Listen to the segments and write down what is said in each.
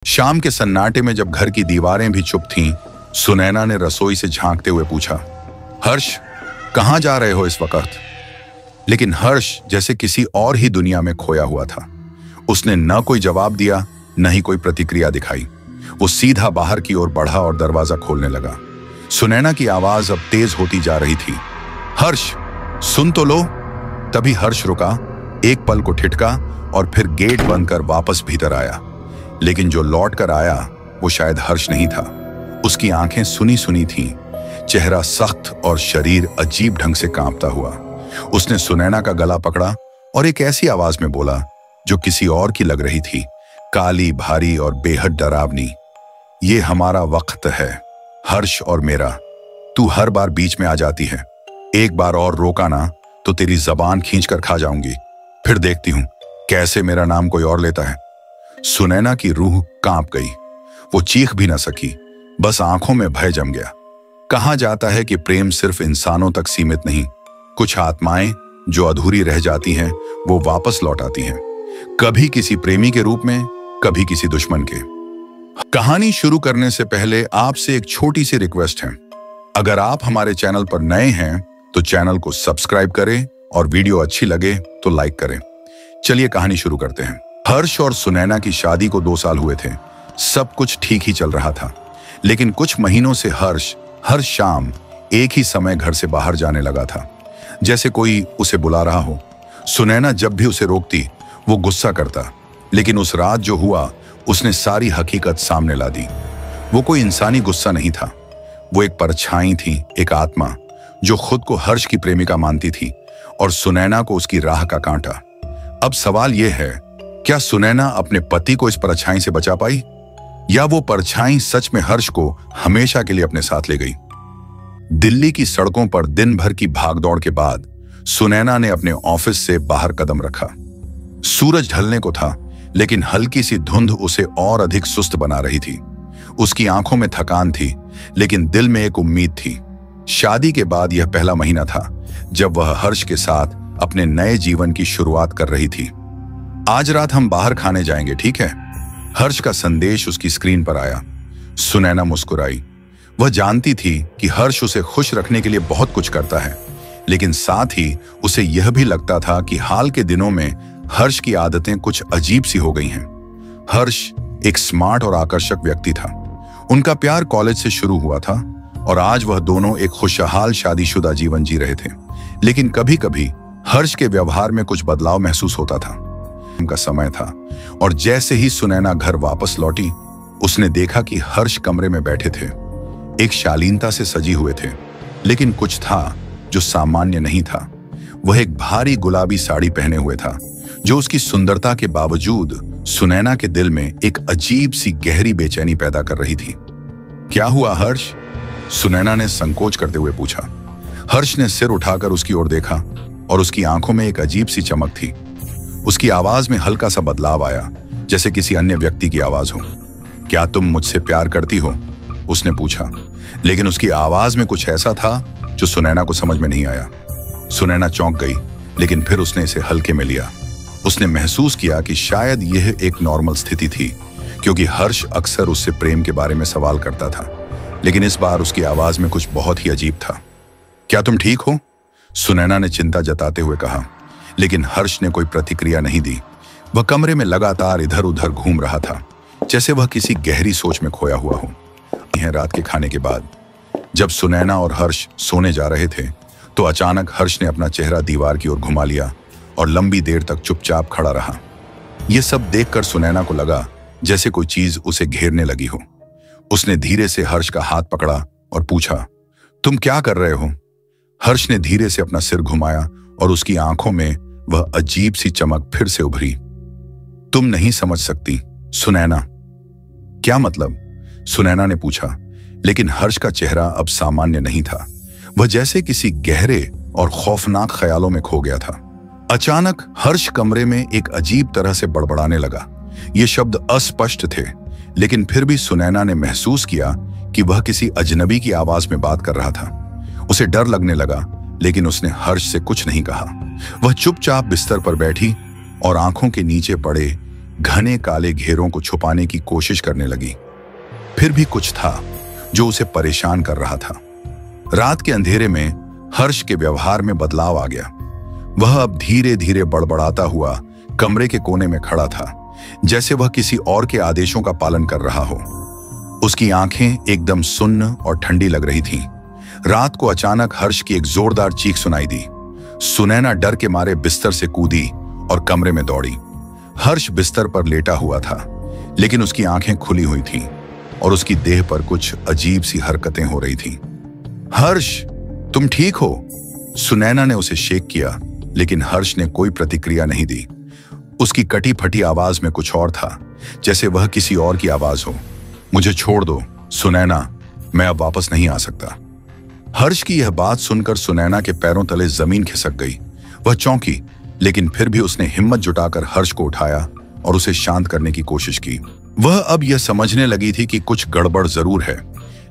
शाम के सन्नाटे में जब घर की दीवारें भी चुप थीं, सुनैना ने रसोई से झांकते हुए पूछा, हर्ष, कहाँ जा रहे हो इस वक्त? लेकिन हर्ष जैसे किसी और ही दुनिया में खोया हुआ था। उसने न कोई जवाब दिया, न ही कोई प्रतिक्रिया दिखाई। वो सीधा बाहर की ओर बढ़ा और दरवाजा खोलने लगा। सुनैना की आवाज अब तेज होती जा रही थी। हर्ष, सुन तो लो। तभी हर्ष रुका, एक पल को ठिठका और फिर गेट बंद कर वापस भीतर आया। लेकिन जो लौट कर आया वो शायद हर्ष नहीं था। उसकी आंखें सुनी सुनी थीं, चेहरा सख्त और शरीर अजीब ढंग से कांपता हुआ। उसने सुनैना का गला पकड़ा और एक ऐसी आवाज में बोला जो किसी और की लग रही थी, काली, भारी और बेहद डरावनी। ये हमारा वक्त है, हर्ष और मेरा। तू हर बार बीच में आ जाती है। एक बार और रोका ना तो तेरी जबान खींचकर खा जाऊंगी। फिर देखती हूं कैसे मेरा नाम कोई और लेता है। सुनैना की रूह कांप गई। वो चीख भी न सकी, बस आंखों में भय जम गया। कहा जाता है कि प्रेम सिर्फ इंसानों तक सीमित नहीं, कुछ आत्माएं जो अधूरी रह जाती हैं वो वापस लौट आती हैं, कभी किसी प्रेमी के रूप में, कभी किसी दुश्मन के। कहानी शुरू करने से पहले आपसे एक छोटी सी रिक्वेस्ट है। अगर आप हमारे चैनल पर नए हैं तो चैनल को सब्सक्राइब करें और वीडियो अच्छी लगे तो लाइक करें। चलिए कहानी शुरू करते हैं। हर्ष और सुनैना की शादी को 2 साल हुए थे। सब कुछ ठीक ही चल रहा था, लेकिन कुछ महीनों से हर्ष हर शाम एक ही समय घर से बाहर जाने लगा था, जैसे कोई उसे बुला रहा हो। सुनैना जब भी उसे रोकती वो गुस्सा करता, लेकिन उस रात जो हुआ उसने सारी हकीकत सामने ला दी। वो कोई इंसानी गुस्सा नहीं था, वो एक परछाई थी, एक आत्मा जो खुद को हर्ष की प्रेमिका मानती थी और सुनैना को उसकी राह का कांटा। अब सवाल यह है, क्या सुनैना अपने पति को इस परछाई से बचा पाई, या वो परछाई सच में हर्ष को हमेशा के लिए अपने साथ ले गई? दिल्ली की सड़कों पर दिन भर की भागदौड़ के बाद सुनैना ने अपने ऑफिस से बाहर कदम रखा। सूरज ढलने को था, लेकिन हल्की सी धुंध उसे और अधिक सुस्त बना रही थी। उसकी आंखों में थकान थी, लेकिन दिल में एक उम्मीद थी। शादी के बाद यह पहला महीना था जब वह हर्ष के साथ अपने नए जीवन की शुरुआत कर रही थी। आज रात हम बाहर खाने जाएंगे, ठीक है? हर्ष का संदेश उसकी स्क्रीन पर आया। सुनैना मुस्कुराई। वह जानती थी कि हर्ष उसे खुश रखने के लिए बहुत कुछ करता है, लेकिन साथ ही उसे यह भी लगता था कि हाल के दिनों में हर्ष की आदतें कुछ अजीब सी हो गई हैं। हर्ष एक स्मार्ट और आकर्षक व्यक्ति था। उनका प्यार कॉलेज से शुरू हुआ था और आज वह दोनों एक खुशहाल शादीशुदा जीवन जी रहे थे। लेकिन कभी कभी हर्ष के व्यवहार में कुछ बदलाव महसूस होता था। का समय था और जैसे ही सुनैना घर वापस लौटी, उसने देखा कि हर्ष कमरे में बैठे थे। एक शालीनता से सजी हुए थे, लेकिन कुछ था जो सामान्य नहीं था। वह एक भारी गुलाबी साड़ी पहने हुए था, जो उसकी सुंदरता के बावजूद सुनैना के दिल में एक अजीब सी गहरी बेचैनी पैदा कर रही थी। क्या हुआ हर्ष? सुनैना ने संकोच करते हुए पूछा। हर्ष ने सिर उठाकर उसकी ओर देखा और उसकी आंखों में एक अजीब सी चमक थी। उसकी आवाज में हल्का सा बदलाव आया, जैसे किसी अन्य व्यक्ति की आवाज हो। क्या तुम मुझसे प्यार करती हो? उसने पूछा, लेकिन उसकी आवाज में कुछ ऐसा था जो सुनैना को समझ में नहीं आया। सुनैना चौंक गई, लेकिन फिर उसने इसे हल्के में लिया। उसने महसूस किया कि शायद यह एक नॉर्मल स्थिति थी, क्योंकि हर्ष अक्सर उससे प्रेम के बारे में सवाल करता था, लेकिन इस बार उसकी आवाज में कुछ बहुत ही अजीब था। क्या तुम ठीक हो? सुनैना ने चिंता जताते हुए कहा, लेकिन हर्ष ने कोई प्रतिक्रिया नहीं दी। वह कमरे में लगातार इधर उधर घूम रहा था, जैसे वह किसी गहरी सोच में खोया हुआ हो। यह रात के खाने के बाद जब सुनैना और हर्ष सोने जा रहे थे, तो अचानक हर्ष ने अपना चेहरा दीवार की ओर घुमा लिया और लंबी देर तक चुपचाप खड़ा रहा। यह सब देखकर सुनैना को लगा जैसे कोई चीज उसे घेरने लगी हो। उसने धीरे से हर्ष का हाथ पकड़ा और पूछा, तुम क्या कर रहे हो? हर्ष ने धीरे से अपना सिर घुमाया और उसकी आंखों में वह अजीब सी चमक फिर से उभरी। तुम नहीं समझ सकती सुनैना। क्या मतलब? सुनैना ने पूछा, लेकिन हर्ष का चेहरा अब सामान्य नहीं था। वह जैसे किसी गहरे और खौफनाक ख्यालों में खो गया था। अचानक हर्ष कमरे में एक अजीब तरह से बड़बड़ाने लगा। ये शब्द अस्पष्ट थे, लेकिन फिर भी सुनैना ने महसूस किया कि वह किसी अजनबी की आवाज में बात कर रहा था। उसे डर लगने लगा, लेकिन उसने हर्ष से कुछ नहीं कहा। वह चुपचाप बिस्तर पर बैठी और आंखों के नीचे पड़े घने काले घेरों को छुपाने की कोशिश करने लगी। फिर भी कुछ था जो उसे परेशान कर रहा था। रात के अंधेरे में हर्ष के व्यवहार में बदलाव आ गया। वह अब धीरे धीरे बड़बड़ाता हुआ कमरे के कोने में खड़ा था, जैसे वह किसी और के आदेशों का पालन कर रहा हो। उसकी आंखें एकदम सुन्न और ठंडी लग रही थीं। रात को अचानक हर्ष की एक जोरदार चीख सुनाई दी। सुनैना डर के मारे बिस्तर से कूदी और कमरे में दौड़ी। हर्ष बिस्तर पर लेटा हुआ था, लेकिन उसकी आंखें खुली हुई थीं और उसकी देह पर कुछ अजीब सी हरकतें हो रही थीं। हर्ष, तुम ठीक हो? सुनैना ने उसे शेक किया, लेकिन हर्ष ने कोई प्रतिक्रिया नहीं दी। उसकी कटी फटी आवाज में कुछ और था, जैसे वह किसी और की आवाज हो। मुझे छोड़ दो सुनैना, मैं अब वापस नहीं आ सकता। हर्ष की यह बात सुनकर सुनैना के पैरों तले जमीन खिसक गई। वह चौंकी, लेकिन फिर भी उसने हिम्मत जुटाकर हर्ष को उठाया और उसे शांत करने की कोशिश की। वह अब यह समझने लगी थी कि कुछ गड़बड़ जरूर है,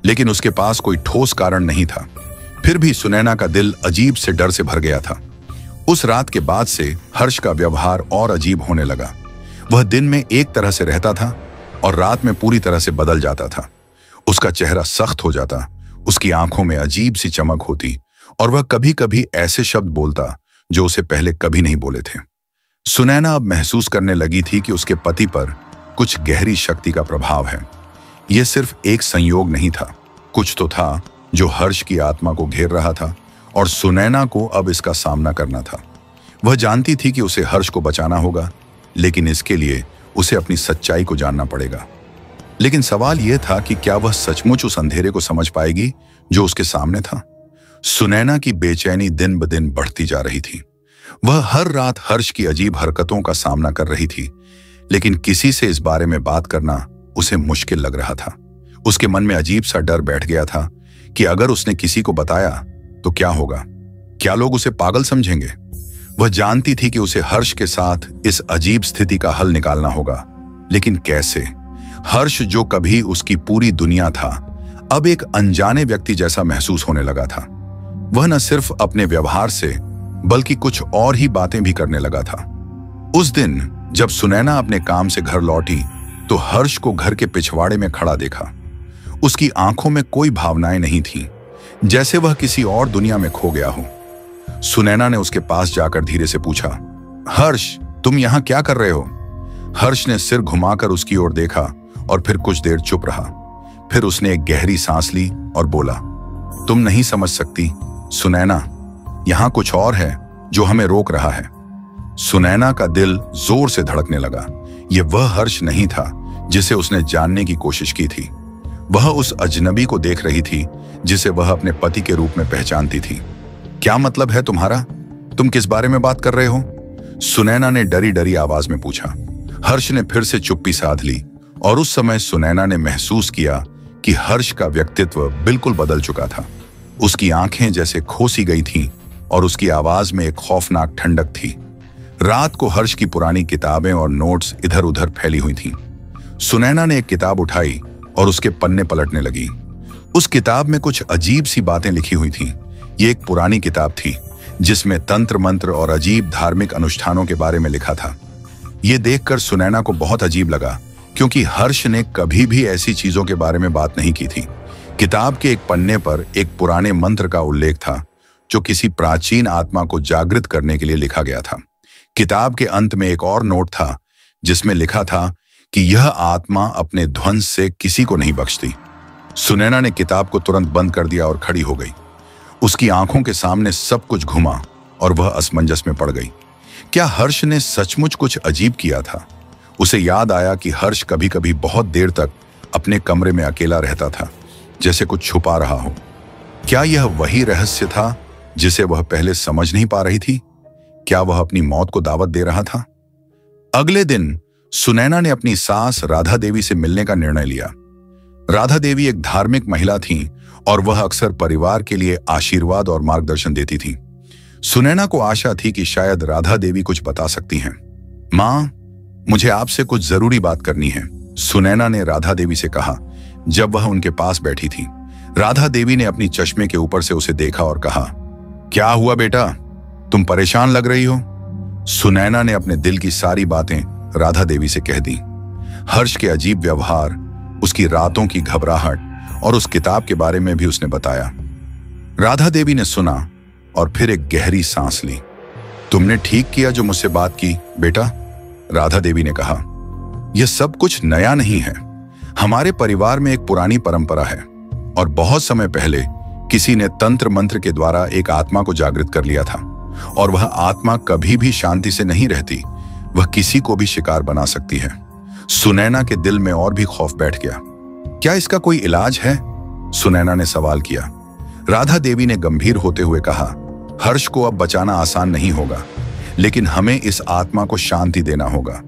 लेकिन उसके पास कोई ठोस कारण नहीं था। फिर भी सुनैना का दिल अजीब से डर से भर गया था। उस रात के बाद से हर्ष का व्यवहार और अजीब होने लगा। वह दिन में एक तरह से रहता था और रात में पूरी तरह से बदल जाता था। उसका चेहरा सख्त हो जाता, उसकी आंखों में अजीब सी चमक होती और वह कभी कभी ऐसे शब्द बोलता जो उसे पहले कभी नहीं बोले थे। सुनैना अब महसूस करने लगी थी कि उसके पति पर कुछ गहरी शक्ति का प्रभाव है। यह सिर्फ एक संयोग नहीं था, कुछ तो था जो हर्ष की आत्मा को घेर रहा था और सुनैना को अब इसका सामना करना था। वह जानती थी कि उसे हर्ष को बचाना होगा, लेकिन इसके लिए उसे अपनी सच्चाई को जानना पड़ेगा। लेकिन सवाल यह था कि क्या वह सचमुच उस अंधेरे को समझ पाएगी जो उसके सामने था? सुनैना की बेचैनी दिन ब दिन बढ़ती जा रही थी। वह हर रात हर्ष की अजीब हरकतों का सामना कर रही थी, लेकिन किसी से इस बारे में बात करना उसे मुश्किल लग रहा था। उसके मन में अजीब सा डर बैठ गया था कि अगर उसने किसी को बताया तो क्या होगा? क्या लोग उसे पागल समझेंगे? वह जानती थी कि उसे हर्ष के साथ इस अजीब स्थिति का हल निकालना होगा, लेकिन कैसे? हर्ष, जो कभी उसकी पूरी दुनिया था, अब एक अनजाने व्यक्ति जैसा महसूस होने लगा था। वह न सिर्फ अपने व्यवहार से बल्कि कुछ और ही बातें भी करने लगा था। उस दिन जब सुनैना अपने काम से घर लौटी तो हर्ष को घर के पिछवाड़े में खड़ा देखा। उसकी आंखों में कोई भावनाएं नहीं थीं, जैसे वह किसी और दुनिया में खो गया हो। सुनैना ने उसके पास जाकर धीरे से पूछा, हर्ष, तुम यहां क्या कर रहे हो? हर्ष ने सिर घुमाकर उसकी ओर देखा और फिर कुछ देर चुप रहा। फिर उसने एक गहरी सांस ली और बोला, तुम नहीं समझ सकती सुनैना, यहां कुछ और है जो हमें रोक रहा है। सुनैना का दिल जोर से धड़कने लगा। यह वह हर्ष नहीं था जिसे उसने जानने की कोशिश की थी। वह उस अजनबी को देख रही थी जिसे वह अपने पति के रूप में पहचानती थी। क्या मतलब है तुम्हारा? तुम किस बारे में बात कर रहे हो? सुनैना ने डरी डरी आवाज में पूछा। हर्ष ने फिर से चुप्पी साध ली और उस समय सुनैना ने महसूस किया कि हर्ष का व्यक्तित्व बिल्कुल बदल चुका था। उसकी आंखें जैसे खोसी गई थीं और उसकी आवाज में एक खौफनाक ठंडक थी। रात को हर्ष की पुरानी किताबें और नोट्स इधर उधर फैली हुई थीं। सुनैना ने एक किताब उठाई और उसके पन्ने पलटने लगी। उस किताब में कुछ अजीब सी बातें लिखी हुई थीं। ये एक पुरानी किताब थी जिसमें तंत्र मंत्र और अजीब धार्मिक अनुष्ठानों के बारे में लिखा था। ये देखकर सुनैना को बहुत अजीब लगा, क्योंकि हर्ष ने कभी भी ऐसी चीजों के बारे में बात नहीं की थी। किताब के एक पन्ने पर एक पुराने मंत्र का उल्लेख था जो किसी प्राचीन आत्मा को जागृत करने के लिए लिखा गया था। किताब के अंत में एक और नोट था जिसमें लिखा था कि यह आत्मा अपने ध्वंस से किसी को नहीं बख्शती। सुनैना ने किताब को तुरंत बंद कर दिया और खड़ी हो गई। उसकी आंखों के सामने सब कुछ घुमा और वह असमंजस में पड़ गई। क्या हर्ष ने सचमुच कुछ अजीब किया था? उसे याद आया कि हर्ष कभी कभी बहुत देर तक अपने कमरे में अकेला रहता था, जैसे कुछ छुपा रहा हो। क्या यह वही रहस्य था जिसे वह पहले समझ नहीं पा रही थी? क्या वह अपनी मौत को दावत दे रहा था? अगले दिन सुनैना ने अपनी सास राधा देवी से मिलने का निर्णय लिया। राधा देवी एक धार्मिक महिला थीं और वह अक्सर परिवार के लिए आशीर्वाद और मार्गदर्शन देती थीं। सुनैना को आशा थी कि शायद राधा देवी कुछ बता सकती हैं। माँ, मुझे आपसे कुछ जरूरी बात करनी है, सुनैना ने राधा देवी से कहा जब वह उनके पास बैठी थी। राधा देवी ने अपनी चश्मे के ऊपर से उसे देखा और कहा, क्या हुआ बेटा, तुम परेशान लग रही हो? सुनैना ने अपने दिल की सारी बातें राधा देवी से कह दी। हर्ष के अजीब व्यवहार, उसकी रातों की घबराहट और उस किताब के बारे में भी उसने बताया। राधा देवी ने सुना और फिर एक गहरी सांस ली। तुमने ठीक किया जो मुझसे बात की, बेटा, राधा देवी ने कहा। यह सब कुछ नया नहीं है। हमारे परिवार में एक पुरानी परंपरा है और बहुत समय पहले किसी ने तंत्र मंत्र के द्वारा एक आत्मा को जागृत कर लिया था और वह आत्मा कभी भी शांति से नहीं रहती। वह किसी को भी शिकार बना सकती है। सुनैना के दिल में और भी खौफ बैठ गया। क्या इसका कोई इलाज है? सुनैना ने सवाल किया। राधा देवी ने गंभीर होते हुए कहा, हर्ष को अब बचाना आसान नहीं होगा, लेकिन हमें इस आत्मा को शांति देना होगा।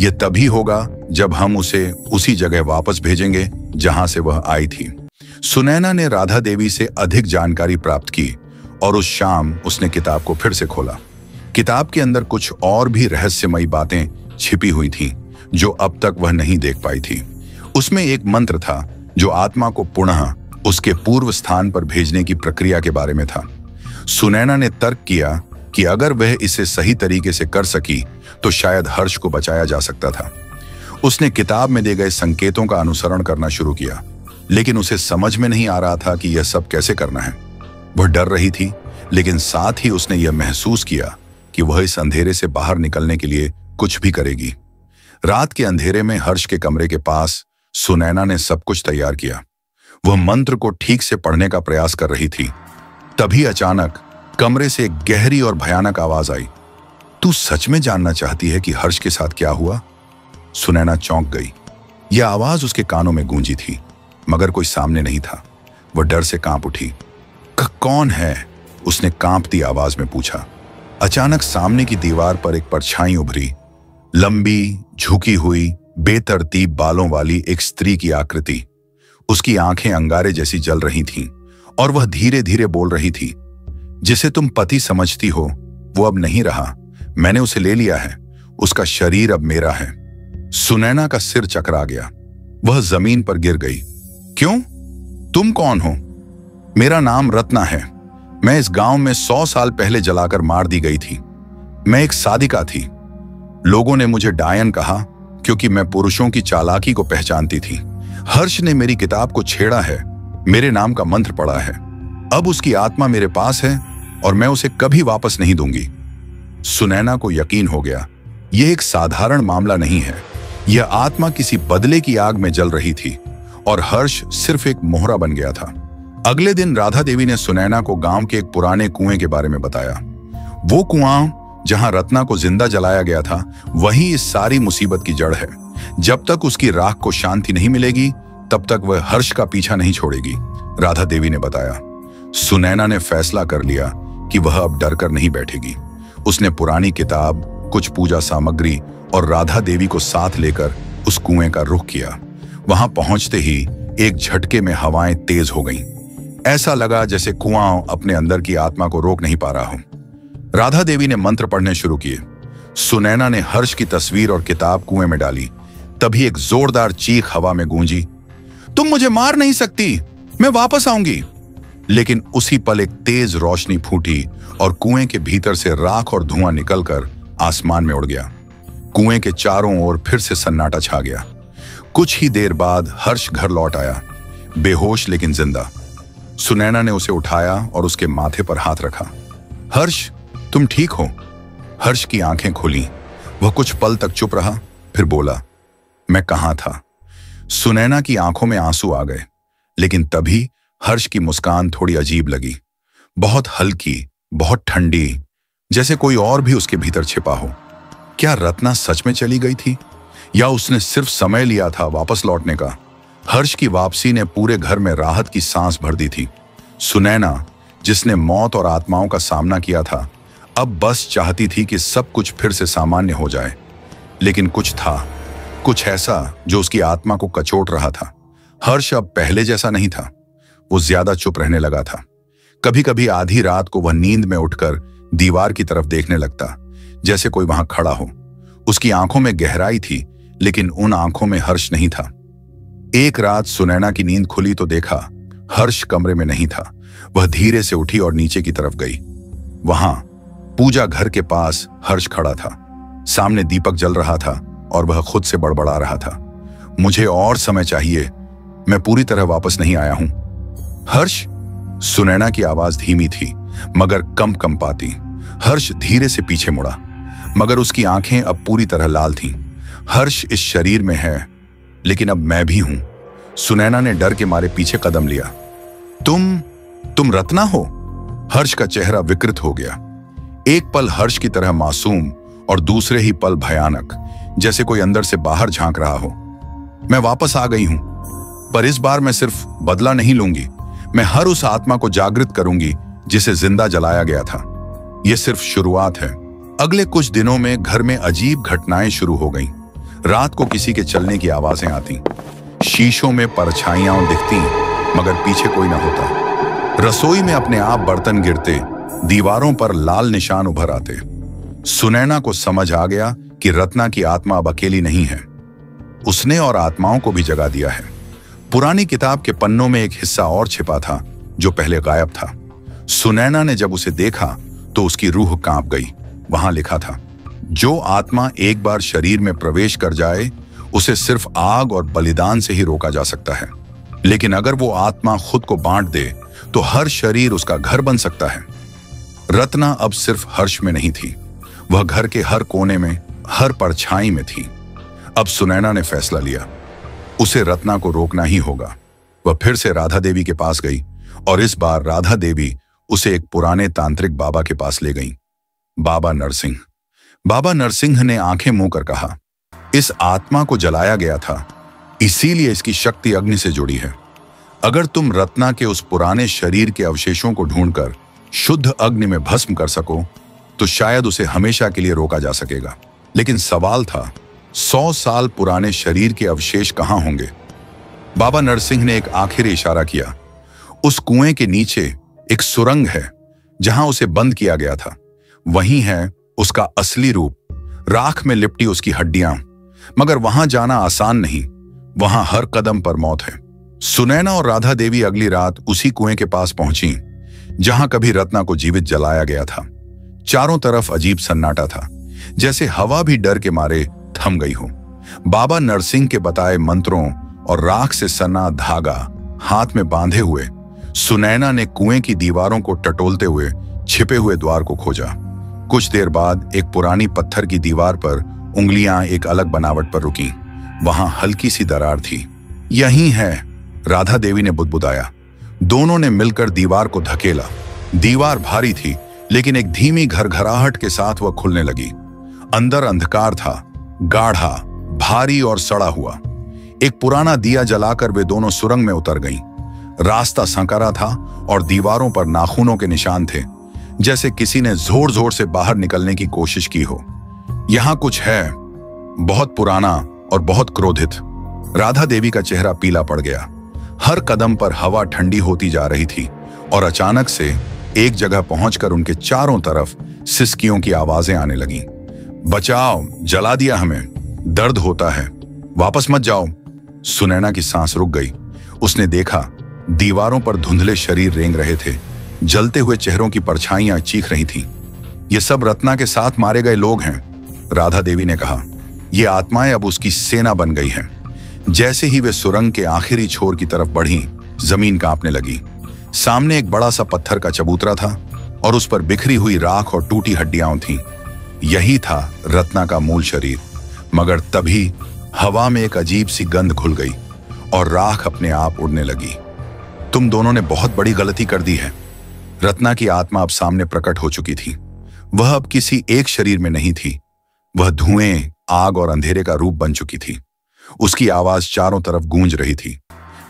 यह तभी होगा जब हम उसे उसी जगह वापस भेजेंगे जहां से वह आई थी। सुनैना ने राधा देवी से अधिक जानकारी प्राप्त की और उस शाम उसने किताब को फिर से खोला। किताब के अंदर कुछ और भी रहस्यमयी बातें छिपी हुई थीं, जो अब तक वह नहीं देख पाई थी। उसमें एक मंत्र था जो आत्मा को पुनः उसके पूर्व स्थान पर भेजने की प्रक्रिया के बारे में था। सुनैना ने तर्क किया कि अगर वह इसे सही तरीके से कर सकी तो शायद हर्ष को बचाया जा सकता था। उसने किताब में दिए गए संकेतों का अनुसरण करना शुरू किया, लेकिन उसे समझ में नहीं आ रहा था कि यह सब कैसे करना है। वह डर रही थी, लेकिन साथ ही उसने यह महसूस किया कि वह इस अंधेरे से बाहर निकलने के लिए कुछ भी करेगी। रात के अंधेरे में हर्ष के कमरे के पास सुनैना ने सब कुछ तैयार किया। वह मंत्र को ठीक से पढ़ने का प्रयास कर रही थी। तभी अचानक कमरे से एक गहरी और भयानक आवाज आई। तू सच में जानना चाहती है कि हर्ष के साथ क्या हुआ? सुनैना चौंक गई। यह आवाज उसके कानों में गूंजी थी, मगर कोई सामने नहीं था। वह डर से कांप उठी। कौन है? उसने कांपती आवाज में पूछा। अचानक सामने की दीवार पर एक परछाई उभरी। लंबी, झुकी हुई, बेतरतीब बालों वाली एक स्त्री की आकृति। उसकी आंखें अंगारे जैसी जल रही थीं और वह धीरे धीरे बोल रही थी, जिसे तुम पति समझती हो वो अब नहीं रहा। मैंने उसे ले लिया है। उसका शरीर अब मेरा है। सुनैना का सिर चकरा गया। वह जमीन पर गिर गई। क्यों? तुम कौन हो? मेरा नाम रत्ना है। मैं इस गांव में 100 साल पहले जलाकर मार दी गई थी। मैं एक साधिका थी। लोगों ने मुझे डायन कहा क्योंकि मैं पुरुषों की चालाकी को पहचानती थी। हर्ष ने मेरी किताब को छेड़ा है, मेरे नाम का मंत्र पढ़ा है। अब उसकी आत्मा मेरे पास है और मैं उसे कभी वापस नहीं दूंगी। सुनैना को यकीन हो गया, यह एक साधारण मामला नहीं है। यह आत्मा किसी बदले की आग में जल रही थी और हर्ष सिर्फ एक मोहरा बन गया था। अगले दिन राधा देवी ने सुनैना को गांव के एक पुराने कुएं के बारे में बताया। वो कुआं जहां रत्ना को जिंदा जलाया गया था, वही इस सारी मुसीबत की जड़ है। जब तक उसकी राख को शांति नहीं मिलेगी, तब तक वह हर्ष का पीछा नहीं छोड़ेगी, राधा देवी ने बताया। सुनैना ने फैसला कर लिया कि वह अब डरकर नहीं बैठेगी। उसने पुरानी किताब, कुछ पूजा सामग्री और राधा देवी को साथ लेकर उस कुएं का रुख किया। वहां पहुंचते ही एक झटके में हवाएं तेज हो गईं। ऐसा लगा जैसे कुआं अपने अंदर की आत्मा को रोक नहीं पा रहा हो। राधा देवी ने मंत्र पढ़ने शुरू किए। सुनैना ने हर्ष की तस्वीर और किताब कुएं में डाली। तभी एक जोरदार चीख हवा में गूंजी, तुम मुझे मार नहीं सकती, मैं वापस आऊंगी। लेकिन उसी पल एक तेज रोशनी फूटी और कुएं के भीतर से राख और धुआं निकलकर आसमान में उड़ गया। कुएं के चारों ओर फिर से सन्नाटा छा गया। कुछ ही देर बाद हर्ष घर लौट आया, बेहोश लेकिन जिंदा। सुनैना ने उसे उठाया और उसके माथे पर हाथ रखा। हर्ष, तुम ठीक हो? हर्ष की आंखें खुली। वह कुछ पल तक चुप रहा, फिर बोला, मैं कहां था? सुनैना की आंखों में आंसू आ गए, लेकिन तभी हर्ष की मुस्कान थोड़ी अजीब लगी, बहुत हल्की, बहुत ठंडी, जैसे कोई और भी उसके भीतर छिपा हो। क्या रत्ना सच में चली गई थी या उसने सिर्फ समय लिया था वापस लौटने का? हर्ष की वापसी ने पूरे घर में राहत की सांस भर दी थी। सुनैना, जिसने मौत और आत्माओं का सामना किया था, अब बस चाहती थी कि सब कुछ फिर से सामान्य हो जाए। लेकिन कुछ था, कुछ ऐसा जो उसकी आत्मा को कचोट रहा था। हर्ष अब पहले जैसा नहीं था। वो ज्यादा चुप रहने लगा था। कभी कभी आधी रात को वह नींद में उठकर दीवार की तरफ देखने लगता, जैसे कोई वहां खड़ा हो। उसकी आंखों में गहराई थी, लेकिन उन आंखों में हर्ष नहीं था। एक रात सुनैना की नींद खुली तो देखा हर्ष कमरे में नहीं था। वह धीरे से उठी और नीचे की तरफ गई। वहां पूजा घर के पास हर्ष खड़ा था। सामने दीपक जल रहा था और वह खुद से बड़बड़ा रहा था, मुझे और समय चाहिए, मैं पूरी तरह वापस नहीं आया हूं। हर्ष? सुनैना की आवाज धीमी थी मगर कम पाती। हर्ष धीरे से पीछे मुड़ा, मगर उसकी आंखें अब पूरी तरह लाल थीं। हर्ष इस शरीर में है, लेकिन अब मैं भी हूं। सुनैना ने डर के मारे पीछे कदम लिया। तुम रत्ना हो? हर्ष का चेहरा विकृत हो गया। एक पल हर्ष की तरह मासूम और दूसरे ही पल भयानक, जैसे कोई अंदर से बाहर झांक रहा हो। मैं वापस आ गई हूं, पर इस बार मैं सिर्फ बदला नहीं लूंगी, मैं हर उस आत्मा को जागृत करूंगी जिसे जिंदा जलाया गया था। यह सिर्फ शुरुआत है। अगले कुछ दिनों में घर में अजीब घटनाएं शुरू हो गईं। रात को किसी के चलने की आवाजें आती, शीशों में परछाइयां दिखती, मगर पीछे कोई न होता। रसोई में अपने आप बर्तन गिरते, दीवारों पर लाल निशान उभर आते। सुनैना को समझ आ गया कि रत्ना की आत्मा अब अकेली नहीं है, उसने और आत्माओं को भी जगा दिया है। पुरानी किताब के पन्नों में एक हिस्सा और छिपा था जो पहले गायब था। सुनैना ने जब उसे देखा तो उसकी रूह कांप गई। वहां लिखा था, जो आत्मा एक बार शरीर में प्रवेश कर जाए उसे सिर्फ आग और बलिदान से ही रोका जा सकता है, लेकिन अगर वो आत्मा खुद को बांट दे तो हर शरीर उसका घर बन सकता है। रत्ना अब सिर्फ हर्ष में नहीं थी, वह घर के हर कोने में, हर परछाई में थी। अब सुनैना ने फैसला लिया, उसे रत्ना को रोकना ही होगा। वह फिर से राधा देवी के पास गई और इस बार राधा देवी उसे एक पुराने तांत्रिक बाबा के पास ले गई, बाबा नरसिंह। बाबा नरसिंह ने आंखें मूंद कर कहा, इस आत्मा को जलाया गया था, इसीलिए इसकी शक्ति अग्नि से जुड़ी है। अगर तुम रत्ना के उस पुराने शरीर के अवशेषों को ढूंढकर शुद्ध अग्नि में भस्म कर सको तो शायद उसे हमेशा के लिए रोका जा सकेगा। लेकिन सवाल था, 100 साल पुराने शरीर के अवशेष कहां होंगे? बाबा नरसिंह ने एक आखिरी इशारा किया। उस कुएं के नीचे एक सुरंग है जहां उसे बंद किया गया था। वहीं है उसका असली रूप, राख में लिपटी उसकी हड्डियां। मगर वहां जाना आसान नहीं, वहां हर कदम पर मौत है। सुनैना और राधा देवी अगली रात उसी कुएं के पास पहुंची जहां कभी रत्ना को जीवित जलाया गया था। चारों तरफ अजीब सन्नाटा था, जैसे हवा भी डर के मारे थम गई हो। बाबा नरसिंह के बताए मंत्रों और राख से सना धागा हाथ में बांधे हुए सुनैना ने कुएं की दीवारों को टटोलते हुए छिपे हुए द्वार को खोजा। कुछ देर बाद एक पुरानी पत्थर की दीवार पर उंगलियां एक अलग बनावट पर रुकी। वहां हल्की सी दरार थी। यही है, राधा देवी ने बुदबुदाया। दोनों ने मिलकर दीवार को धकेला। दीवार भारी थी, लेकिन एक धीमी घरघराहट के साथ वह खुलने लगी। अंदर अंधकार था, गाढ़ा, भारी और सड़ा हुआ। एक पुराना दिया जलाकर वे दोनों सुरंग में उतर गईं। रास्ता संकरा था और दीवारों पर नाखूनों के निशान थे, जैसे किसी ने जोर जोर से बाहर निकलने की कोशिश की हो। यहां कुछ है, बहुत पुराना और बहुत क्रोधित। राधा देवी का चेहरा पीला पड़ गया। हर कदम पर हवा ठंडी होती जा रही थी और अचानक से एक जगह पहुंचकर उनके चारों तरफ सिसकियों की आवाजें आने लगीं। बचाओ, जला दिया हमें, दर्द होता है, वापस मत जाओ। सुनैना की सांस रुक गई। उसने देखा दीवारों पर धुंधले शरीर रेंग रहे थे, जलते हुए चेहरों की परछाइयां चीख रही थीं। ये सब रत्ना के साथ मारे गए लोग हैं, राधा देवी ने कहा। ये आत्माएं अब उसकी सेना बन गई हैं। जैसे ही वे सुरंग के आखिरी छोर की तरफ बढ़ी, जमीन कांपने लगी। सामने एक बड़ा सा पत्थर का चबूतरा था और उस पर बिखरी हुई राख और टूटी हड्डियां थीं। यही था रत्ना का मूल शरीर। मगर तभी हवा में एक अजीब सी गंध घुल गई और राख अपने आप उड़ने लगी। तुम दोनों ने बहुत बड़ी गलती कर दी है। रत्ना की आत्मा अब सामने प्रकट हो चुकी थी। वह अब किसी एक शरीर में नहीं थी, वह धुएं, आग और अंधेरे का रूप बन चुकी थी। उसकी आवाज चारों तरफ गूंज रही थी,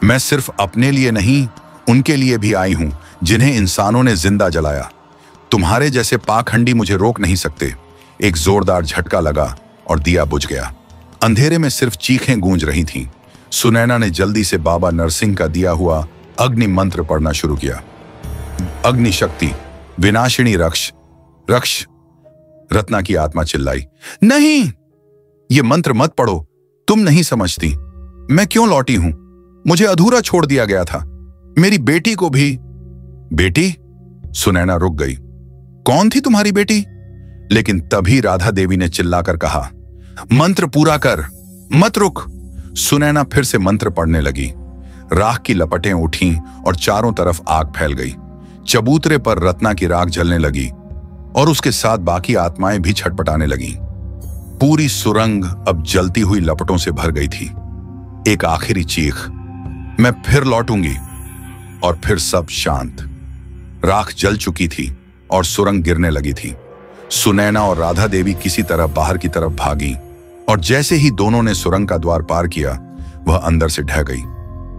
मैं सिर्फ अपने लिए नहीं, उनके लिए भी आई हूं जिन्हें इंसानों ने जिंदा जलाया। तुम्हारे जैसे पाखंडी मुझे रोक नहीं सकते। एक जोरदार झटका लगा और दिया बुझ गया। अंधेरे में सिर्फ चीखें गूंज रही थीं। सुनैना ने जल्दी से बाबा नरसिंह का दिया हुआ अग्नि मंत्र पढ़ना शुरू किया। अग्नि शक्ति, विनाशिनी रक्ष रक्ष। रत्ना की आत्मा चिल्लाई, नहीं, ये मंत्र मत पढ़ो, तुम नहीं समझती मैं क्यों लौटी हूं। मुझे अधूरा छोड़ दिया गया था, मेरी बेटी को भी। बेटी? सुनैना रुक गई। कौन थी तुम्हारी बेटी? लेकिन तभी राधा देवी ने चिल्लाकर कहा, मंत्र पूरा कर, मत रुक। सुनैना फिर से मंत्र पढ़ने लगी। राख की लपटें उठीं और चारों तरफ आग फैल गई। चबूतरे पर रत्ना की राख जलने लगी और उसके साथ बाकी आत्माएं भी छटपटाने लगीं। पूरी सुरंग अब जलती हुई लपटों से भर गई थी। एक आखिरी चीख, मैं फिर लौटूंगी, और फिर सब शांत। राख जल चुकी थी और सुरंग गिरने लगी थी। सुनैना और राधा देवी किसी तरह बाहर की तरफ भागी और जैसे ही दोनों ने सुरंग का द्वार पार किया, वह अंदर से ढह गई।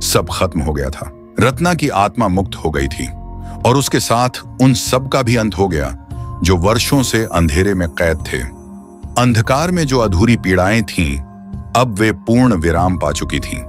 सब खत्म हो गया था। रत्ना की आत्मा मुक्त हो गई थी और उसके साथ उन सब का भी अंत हो गया जो वर्षों से अंधेरे में कैद थे। अंधकार में जो अधूरी पीड़ाएं थीं, अब वे पूर्ण विराम पा चुकी थीं।